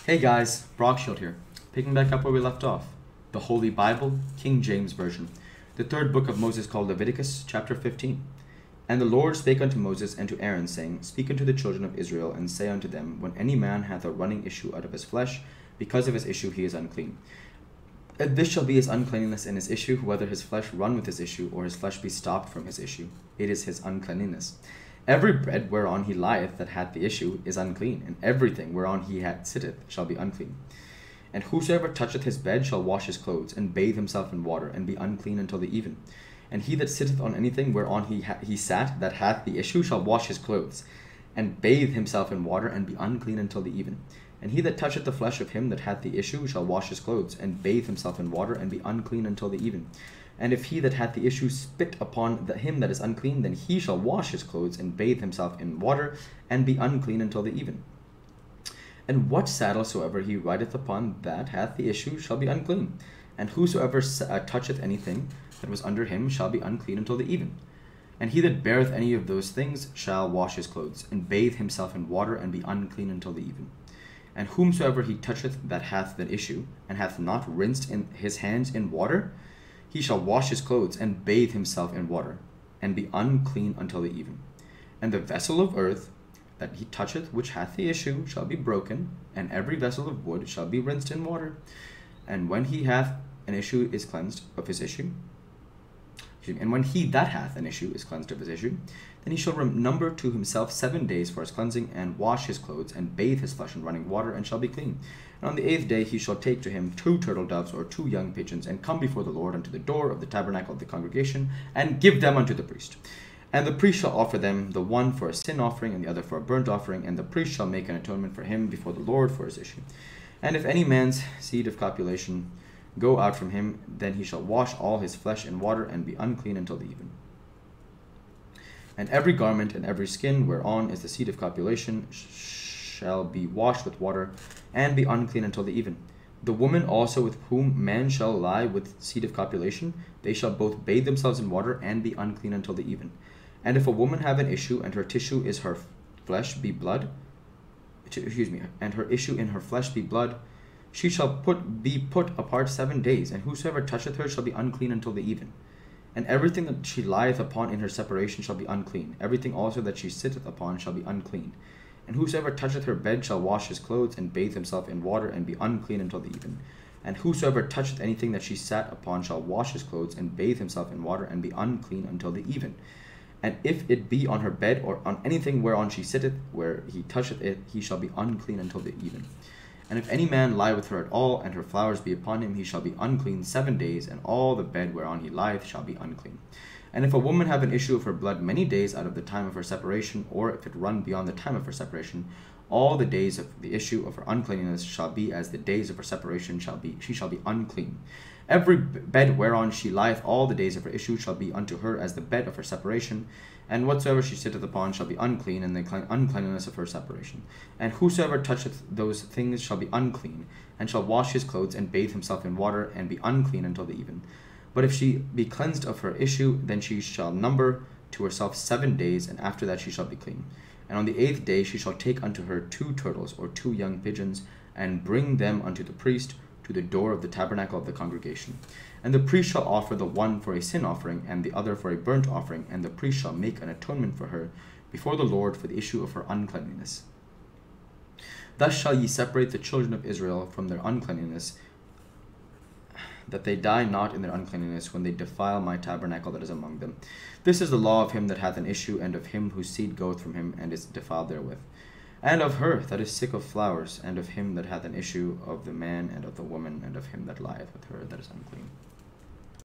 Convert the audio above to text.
Hey guys, Brockshield here, picking back up where we left off. The Holy Bible, King James Version, the third book of Moses called Leviticus, chapter 15. And the Lord spake unto Moses and to Aaron, saying, Speak unto the children of Israel, and say unto them, When any man hath a running issue out of his flesh, because of his issue he is unclean. And this shall be his uncleanness in his issue, whether his flesh run with his issue, or his flesh be stopped from his issue. It is his uncleanness. Every bed whereon he lieth that hath the issue is unclean, and everything whereon he sitteth shall be unclean. And whosoever toucheth his bed shall wash his clothes, and bathe himself in water, and be unclean until the even. And he that sitteth on anything whereon he sat that hath the issue shall wash his clothes, and bathe himself in water, and be unclean until the even. And he that toucheth the flesh of him that hath the issue shall wash his clothes, and bathe himself in water, and be unclean until the even. And if he that hath the issue spit upon him that is unclean, then he shall wash his clothes, and bathe himself in water, and be unclean until the even. And what saddle soever he rideth upon that hath the issue shall be unclean. And whosoever toucheth anything that was under him shall be unclean until the even. And he that beareth any of those things shall wash his clothes, and bathe himself in water, and be unclean until the even. And whomsoever he toucheth that hath the issue, and hath not rinsed in his hands in water, he shall wash his clothes, and bathe himself in water, and be unclean until the even. And the vessel of earth that he toucheth which hath the issue shall be broken, and every vessel of wood shall be rinsed in water. And when he hath an issue is cleansed of his issue, and when he that hath an issue is cleansed of his issue, then he shall number to himself 7 days for his cleansing, and wash his clothes, and bathe his flesh in running water, and shall be clean. And on the 8th day he shall take to him 2 turtle doves or 2 young pigeons, and come before the Lord unto the door of the tabernacle of the congregation, and give them unto the priest. And the priest shall offer them, the one for a sin offering, and the other for a burnt offering, and the priest shall make an atonement for him before the Lord for his issue. And if any man's seed of copulation go out from him, then he shall wash all his flesh in water, and be unclean until the even. And every garment and every skin whereon is the seed of copulation shall be washed with water, and be unclean until the even. The woman also with whom man shall lie with seed of copulation, they shall both bathe themselves in water, and be unclean until the even. And if a woman have an issue, and her tissue is her flesh be blood, and her issue in her flesh be blood, she shall be put apart 7 days, and whosoever toucheth her shall be unclean until the even. And everything that she lieth upon in her separation shall be unclean. Everything also that she sitteth upon shall be unclean. And whosoever toucheth her bed shall wash his clothes, and bathe himself in water, and be unclean until the even. And whosoever toucheth anything that she sat upon shall wash his clothes, and bathe himself in water, and be unclean until the even. And if it be on her bed, or on anything whereon she sitteth, where he toucheth it, he shall be unclean until the even. And if any man lie with her at all, and her flowers be upon him, he shall be unclean 7 days, and all the bed whereon he lieth shall be unclean. And if a woman have an issue of her blood many days out of the time of her separation, or if it run beyond the time of her separation, all the days of the issue of her uncleanness shall be as the days of her separation she shall be unclean. Every bed whereon she lieth all the days of her issue shall be unto her as the bed of her separation, and whatsoever she sitteth upon shall be unclean, in the uncleanness of her separation. And whosoever toucheth those things shall be unclean, and shall wash his clothes, and bathe himself in water, and be unclean until the even. But if she be cleansed of her issue, then she shall number to herself 7 days, and after that she shall be clean. And on the 8th day she shall take unto her 2 turtles or 2 young pigeons, and bring them unto the priest to the door of the tabernacle of the congregation. And the priest shall offer the one for a sin offering, and the other for a burnt offering, and the priest shall make an atonement for her before the Lord for the issue of her uncleanness. Thus shall ye separate the children of Israel from their uncleanness, that they die not in their uncleanness when they defile my tabernacle that is among them. This is the law of him that hath an issue, and of him whose seed goeth from him, and is defiled therewith. And of her that is sick of flowers, and of him that hath an issue, of the man, and of the woman, and of him that lieth with her that is unclean.